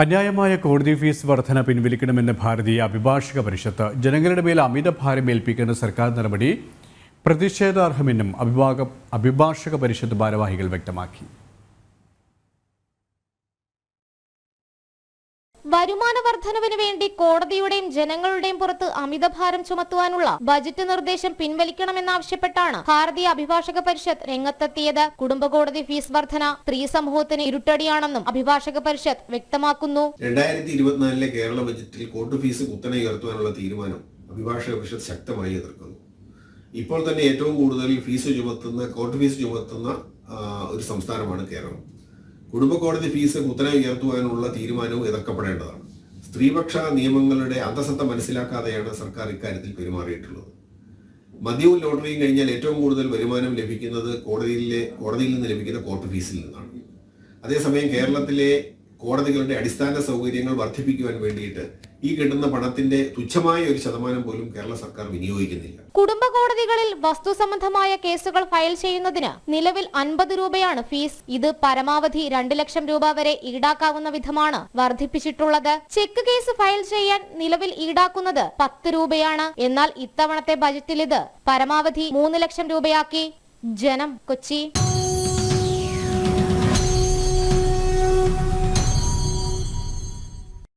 അന്യായമായ കോടതി ഫീസ് വർധന പിൻവലിക്കണമെന്ന് ഭാരതീയ അഭിഭാഷക പരിഷത്ത്. ജനങ്ങളുടെ മേൽ അമിതഭാരം ഏൽപ്പിക്കുന്ന സർക്കാർ നടപടി പ്രതിഷേധാർഹമെന്നും അഭിഭാഷക പരിഷത്ത് ഭാരവാഹികൾ വ്യക്തമാക്കി. വരുമാന വർധനവിന് വേണ്ടി കോടതിയുടെയും ജനങ്ങളുടെയും പുറത്ത് അമിതഭാരം ചുമത്തുവാനുള്ള ബജറ്റ് നിർദ്ദേശം പിൻവലിക്കണമെന്നാവശ്യപ്പെട്ടാണ് ഭാരതീയ അഭിഭാഷക പരിഷത്ത് രംഗത്തെത്തിയത്. കുടുംബ കോടതി ഫീസ് വർധന സ്ത്രീ സമൂഹത്തിന് ഇരുട്ടടിയാണെന്നും അഭിഭാഷക പരിഷത്ത് വ്യക്തമാക്കുന്നു. 2024 കേരള ബജറ്റിൽ കോർട്ട് ഫീസ് കുത്തനെ ഉയർത്തുവാനുള്ള തീരുമാനം അഭിഭാഷക പരിഷത്ത് ശക്തമായി എതിർക്കുന്നു. ഇപ്പോൾ തന്നെ ഏറ്റവും കൂടുതൽ കോർട്ട് ഫീസ് ചുമത്തുന്ന ഒരു സംസ്ഥാനമാണ് കേരളം. കുടുംബ കോടതി ഫീസ് കുത്തനെ ഉയർത്തുവാനുള്ള തീരുമാനവും എതിർക്കപ്പെടേണ്ടതാണ്. സ്ത്രീപക്ഷ നിയമങ്ങളുടെ അന്തസത്ത മനസ്സിലാക്കാതെയാണ് സർക്കാർ ഇക്കാര്യത്തിൽ പെരുമാറിയിട്ടുള്ളത്. മദ്യവും ലോട്ടറിയും കഴിഞ്ഞാൽ ഏറ്റവും കൂടുതൽ വരുമാനം ലഭിക്കുന്നത് കോടതിയിൽ നിന്ന് ലഭിക്കുന്ന കോർട്ട് ഫീസിൽ നിന്നാണ്. അതേസമയം കേരളത്തിലെ കോടതികളുടെ അടിസ്ഥാന സൗകര്യങ്ങൾ വർദ്ധിപ്പിക്കുവാൻ വേണ്ടിയിട്ട് ഈ കിട്ടുന്ന പണത്തിന്റെ തുച്ഛമായ ഒരു ശതമാനം പോലും കേരള സർക്കാർ വിനിയോഗിക്കുന്നില്ല. കുടുംബ കോടതികളിൽ വസ്തു സംബന്ധമായ കേസുകൾ ഫയൽ ചെയ്യുന്നതിന് നിലവിൽ 50 രൂപയാണ് ഫീസ്. ഇത് പരമാവധി 2 ലക്ഷം രൂപ വരെ ഈടാക്കാവുന്ന വിധമാണ് വർദ്ധിപ്പിച്ചിട്ടുള്ളത്. ചെക്ക് കേസ് ഫയൽ ചെയ്യാൻ നിലവിൽ ഈടാക്കുന്നത് 10 രൂപയാണ്. എന്നാൽ ഇത്തവണത്തെ ബജറ്റിൽ ഇത് പരമാവധി 3 ലക്ഷം രൂപയാക്കി. ജനം, കൊച്ചി.